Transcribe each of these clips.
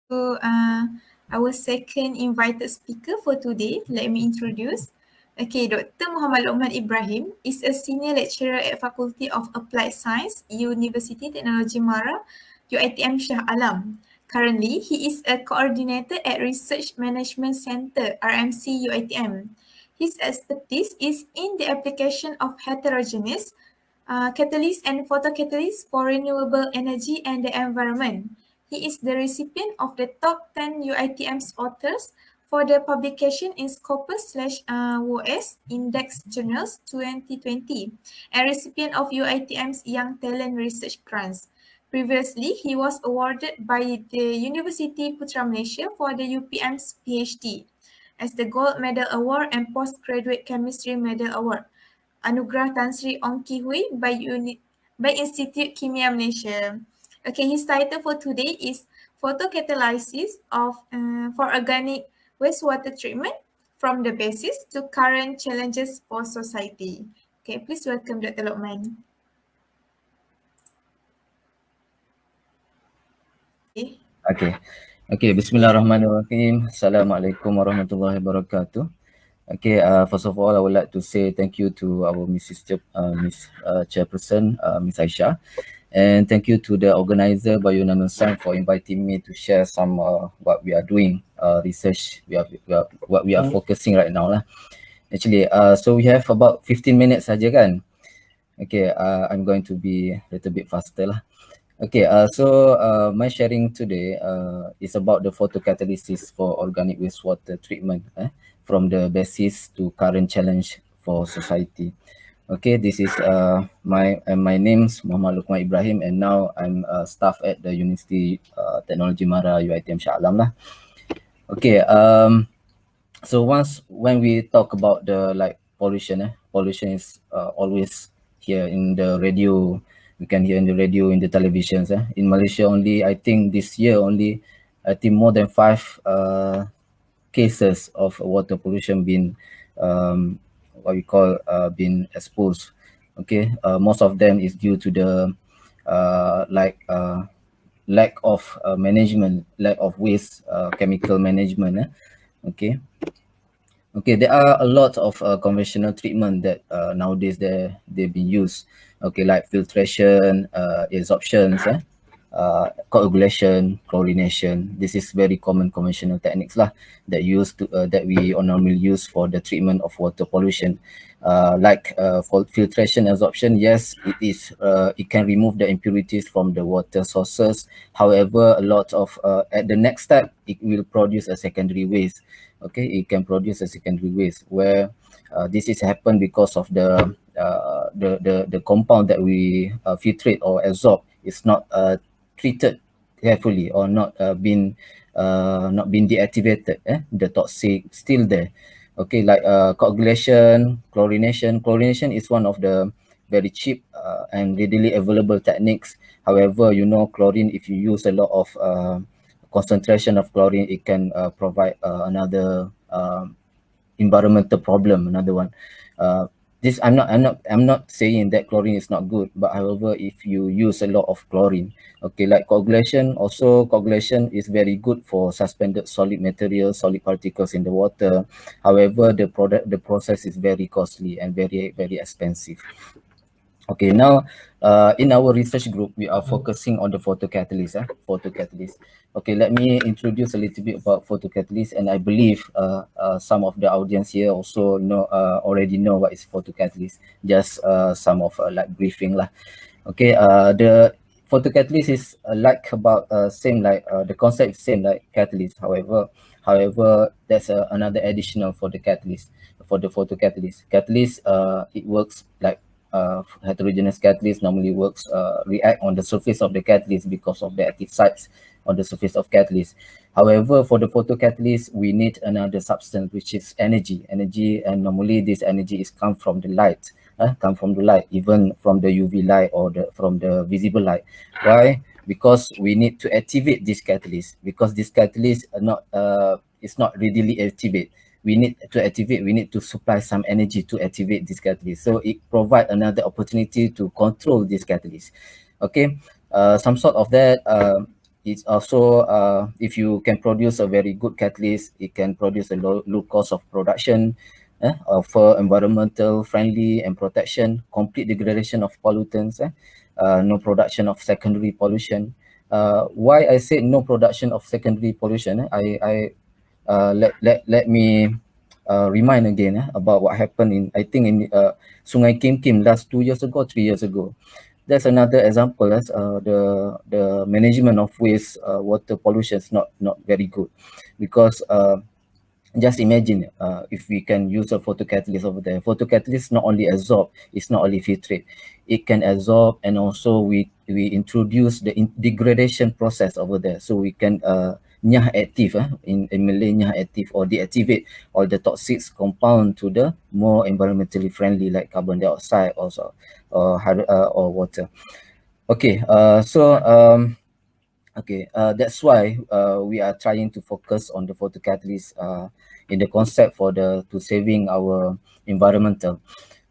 So, our second invited speaker for today, let me introduce. Okay, Dr. Muhammad Lokman Ibrahim is a senior lecturer at Faculty of Applied Science, University Technology Mara, UiTM Shah Alam. Currently, he is a coordinator at Research Management Center, RMC UiTM. His expertise is in the application of heterogeneous catalysts and photocatalysts for renewable energy and the environment. He is the recipient of the top 10 UITM's authors for the publication in Scopus/WOS Index Journals 2020 and recipient of UITM's Young Talent Research Grants. Previously, he was awarded by the University Putra Malaysia for the UPM's PhD as the Gold Medal Award and Postgraduate Chemistry Medal Award. Anugerah Tan Sri Ong Ki Hui by Institute Kimia Malaysia. Okay, his title for today is Photocatalysis for Organic Wastewater Treatment from the Basis to Current Challenges for Society. Okay, please welcome Dr. Lokman. Okay. Okay. Bismillahirrahmanirrahim. Assalamualaikum warahmatullahi wabarakatuh. Okay, first of all, I would like to say thank you to our Miss Chairperson, Miss Aisha, and thank you to the organizer, Bayunan Nusant, for inviting me to share some what we are doing, research, what we are focusing right now lah. Actually, so we have about 15 minutes saja kan. Okay, I'm going to be a little bit faster lah. Okay, so my sharing today is about the photocatalysis for organic wastewater treatment from the basis to current challenge for society. Okay, this is my name's Muhammad Lokman Ibrahim, and now I'm staff at the University Technology Mara UiTM Shah Alam lah. Okay, so when we talk about the pollution, pollution is always here in the radio. We can hear in the radio, in the televisions. In Malaysia only, I think this year only, I think more than 5 cases of water pollution been what we call been exposed. Okay, most of them is due to the lack of management, lack of waste chemical management. Okay. Okay, there are a lot of conventional treatment that nowadays they've been used. Okay, like filtration, adsorptions, coagulation, chlorination. This is very common conventional techniques lah that we normally use for the treatment of water pollution. For filtration, adsorption, yes, it can remove the impurities from the water sources. However, a lot of at the next step, it will produce a secondary waste. Okay, it can produce a secondary waste where this is happen because of the compound that we filtrate or absorb is not treated carefully or not been deactivated. The toxic still there. Okay, like coagulation, chlorination. Chlorination is one of the very cheap and readily available techniques. However, chlorine, if you use a lot of concentration of chlorine, it can provide another environmental problem, another one. This I'm not saying that chlorine is not good, but however, if you use a lot of chlorine, okay, like coagulation, also coagulation is very good for suspended solid materials, solid particles in the water. However, the process is very costly and very, very expensive. Okay, now in our research group, we are focusing on the photocatalyst. Photocatalyst. Okay, let me introduce a little bit about photocatalyst, and I believe some of the audience here also already know what is photocatalyst. Just some of briefing lah. Okay, the photocatalyst is the concept is same like catalyst. However, there's another additional for the catalyst, for the photocatalyst. Catalyst, it works like heterogeneous catalyst normally react on the surface of the catalyst because of the active sites on the surface of catalyst. However, for the photocatalyst, we need another substance, which is energy, and normally this energy is come from the light, even from the UV light or from the visible light. Why? Because we need to activate this catalyst, because this catalyst is not readily activate. We need to supply some energy to activate this catalyst. So it provides another opportunity to control this catalyst. Okay, some sort of that it's also if you can produce a very good catalyst, it can produce a low cost of production, for environmental friendly and protection, complete degradation of pollutants, no production of secondary pollution. Why I said no production of secondary pollution? Let me remind again about what happened in, I think, in Sungai Kim Kim last 2 years ago, 3 years ago. That's another example as the management of waste water pollution is not very good, because just imagine if we can use a photocatalyst over there. Photocatalyst not only absorb, it's not only filtrate, it can absorb, and also we introduce the degradation process over there, so we can nyah active, in Malay nyah active, or deactivate all the toxic compound to the more environmentally friendly, like carbon dioxide also, or water. Okay, that's why we are trying to focus on the photocatalyst in the concept for to saving our environmental.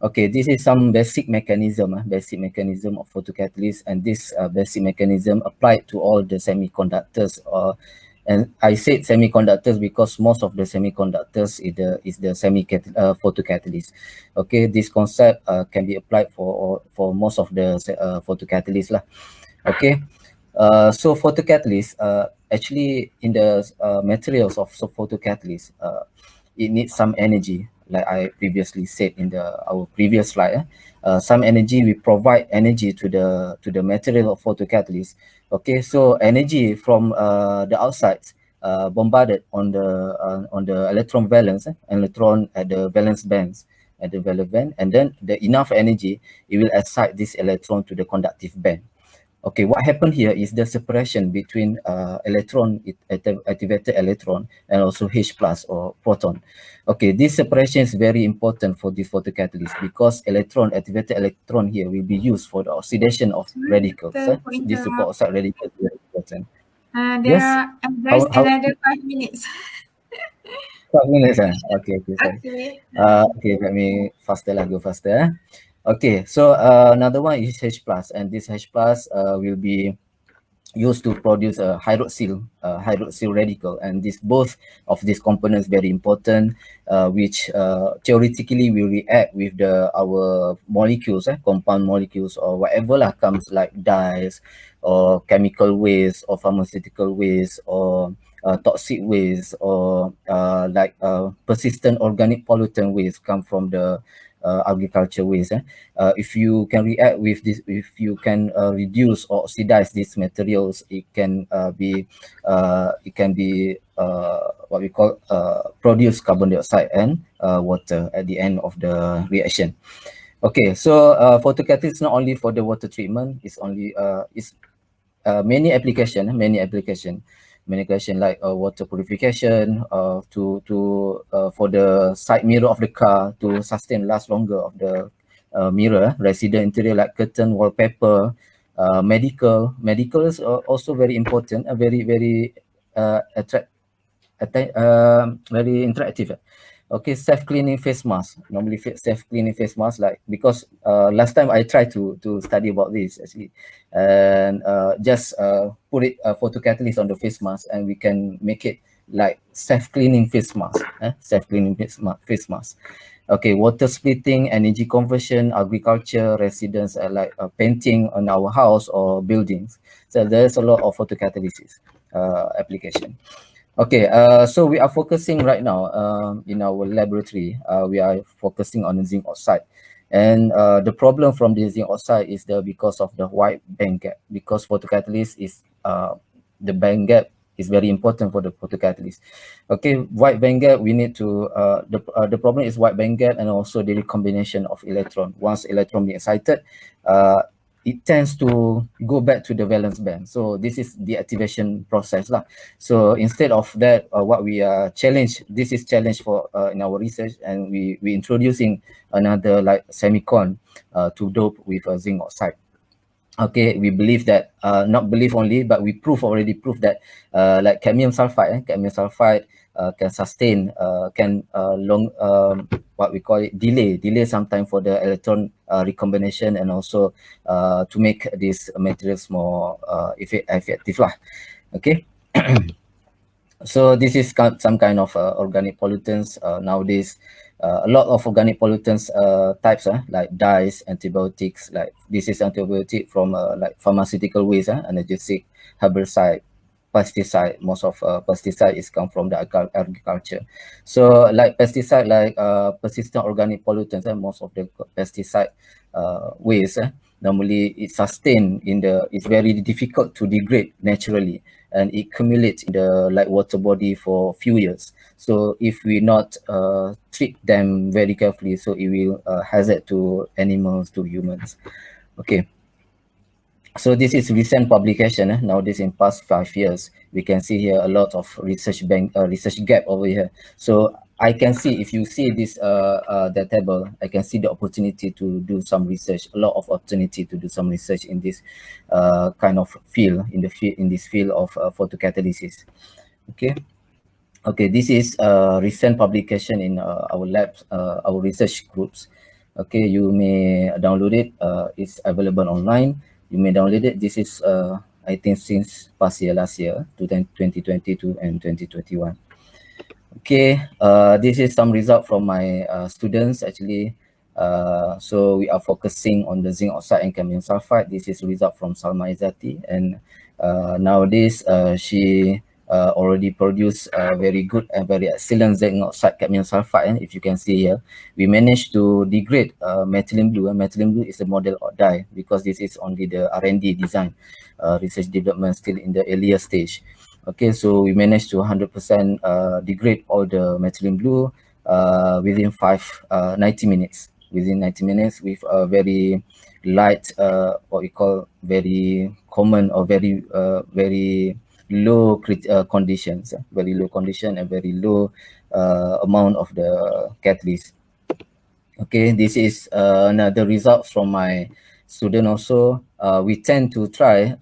Okay, this is some basic mechanism of photocatalyst, and this basic mechanism applied to all the semiconductors. And I said semiconductors because most of the semiconductors is the photocatalyst. Okay, this concept can be applied for most of the photocatalysts lah. Okay. So photocatalyst, actually in the materials of photocatalyst, it needs some energy, like I previously said in our previous slide. Some energy, we provide energy to the material of photocatalyst. Okay, so energy from the outside bombarded on the electron valence, electron at the valence bands, at the valence band, and then the enough energy, it will excite this electron to the conductive band. Okay, what happened here is the separation between activated electron and also H plus or proton. Okay, this separation is very important for this photocatalyst, because activated electron here will be used for the oxidation of radicals. This superoxide radical is very important. There's another 5 minutes. 5 minutes, okay, sorry. Okay. Okay, let me go faster. Okay, so another one is H plus, and this H plus will be used to produce a hydroxyl radical, and both of these components very important, which theoretically will react with our molecules, compound molecules, or whatever lah comes, like dyes or chemical waste or pharmaceutical waste or toxic waste, or like persistent organic pollutant waste come from the agriculture waste. If you can react with this, if you can reduce or oxidize these materials, it can be what we call produce carbon dioxide and water at the end of the reaction. Okay, so photocatalyst is not only for the water treatment, it's many application like water purification, for the side mirror of the car to last longer of the mirror, resident interior like curtain, wallpaper, medical is also very important, very interactive. Okay, self-cleaning face mask. Normally self-cleaning face mask, like, because last time I tried to study about this actually, and just put it photocatalyst on the face mask, and we can make it like self-cleaning face mask. Self-cleaning face mask. Okay, water splitting, energy conversion, agriculture, residents, like painting on our house or buildings. So there's a lot of photocatalysis application. Okay, so we are focusing right now in our laboratory. We are focusing on zinc oxide, and the problem from the zinc oxide is because of the wide band gap. Because photocatalyst is the band gap is very important for the photocatalyst. Okay, wide band gap, we need to the problem is wide band gap, and also the recombination of electron. Once electron be excited, it tends to go back to the valence band. So this is the activation process lah. So instead of that, what we are this is challenge for in our research, and we introducing another like semicon to dope with zinc oxide. Okay, we believe that not believe only, but we already proved that like cadmium sulfide can sustain what we call it delay sometime for the electron recombination, and also to make these materials more effective lah. Okay. So this is some kind of organic pollutants. Nowadays, a lot of organic pollutants types, like dyes, antibiotics. Like this is antibiotic from like pharmaceutical waste, analgesic, herbicide, pesticide. Most of pesticide is come from the agriculture. So like pesticide, like persistent organic pollutants, most of the pesticide waste, normally it's sustained in the, it's very difficult to degrade naturally, and it accumulates in the like water body for few years. So if we not treat them very carefully, so it will hazard to animals, to humans. Okay. So this is recent publication. Nowadays, in past 5 years, we can see here a lot of research gap over here. So I can see, if you see this the table, I can see the opportunity to do some research. A lot of opportunity to do some research in this kind of field, in this field of photocatalysis. Okay. Okay, this is a recent publication in our labs, our research groups. Okay, you may download it. It's available online. You may download it. This is, I think, since past year, last year, 2022 and 2021. Okay, this is some result from my students actually. So we are focusing on the zinc oxide and cadmium sulfide. This is result from Salma Izzati, and nowadays she already produced very good and very excellent zinc oxide cadmium sulfide. And if you can see here, we managed to degrade methylene blue. Methylene blue is a model of dye, because this is only the R&D design, research development still in the earlier stage. Okay, so we managed to 100% degrade all the methylene blue within 90 minutes. Within 90 minutes, with a very light, what we call very common, or very low conditions, very low condition, and very low amount of the catalyst. Okay, this is another result from my student also. We tend to try,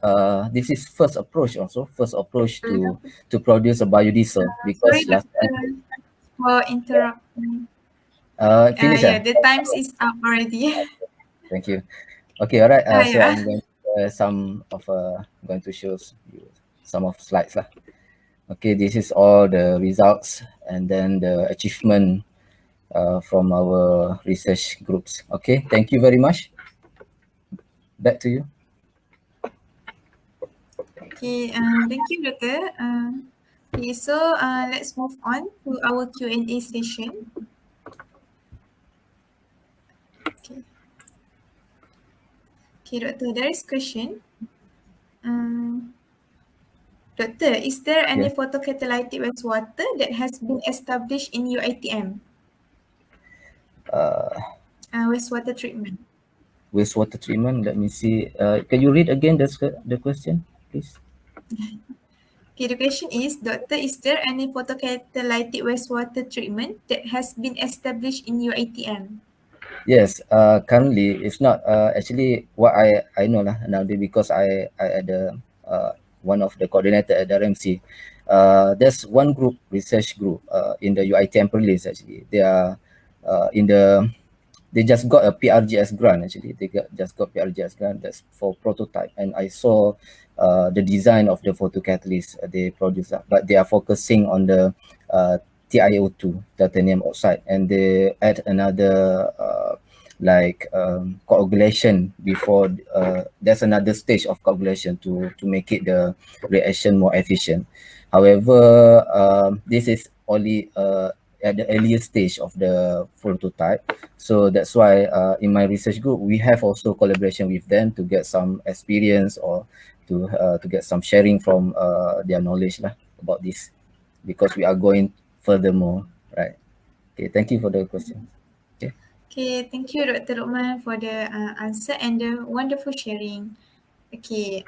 this is first approach to produce a biodiesel, Sorry, because last time Doctor, for interrupting. finish. Yeah, the times is up already. Thank you. Okay, all right. So Yeah. I'm going to, going to show you some of slides lah. Okay, this is all the results, and then the achievement from our research groups. Okay, thank you very much. Back to you. Okay, thank you, Doctor. Okay, so let's move on to our Q&A session. Okay. Okay, Doctor, there is question. Doctor, is there any photocatalytic wastewater that has been established in UiTM? Wastewater treatment. Wastewater treatment. Let me see. Can you read again the question, please? Okay, the question is, Doctor, is there any photocatalytic wastewater treatment that has been established in UiTM? Yes. Currently, it's not actually what I know lah nowadays, because I had one of the coordinator at RMC. There's one group, research group, in the UiTM Perlis actually. They are they just got a PRGS grant actually. Just got PRGS grant, that's for prototype, and I saw the design of the photocatalyst they produce, but they are focusing on the TiO2, titanium oxide, and they add another coagulation before. There's another stage of coagulation to make it the reaction more efficient. However, this is only at the earlier stage of the prototype. So that's why in my research group, we have also collaboration with them to get some experience, or to get some sharing from their knowledge lah about this, because we are going furthermore, right? Okay, thank you for the question. Okay. Okay, thank you, Dr. Luqman, for the answer and the wonderful sharing. Okay,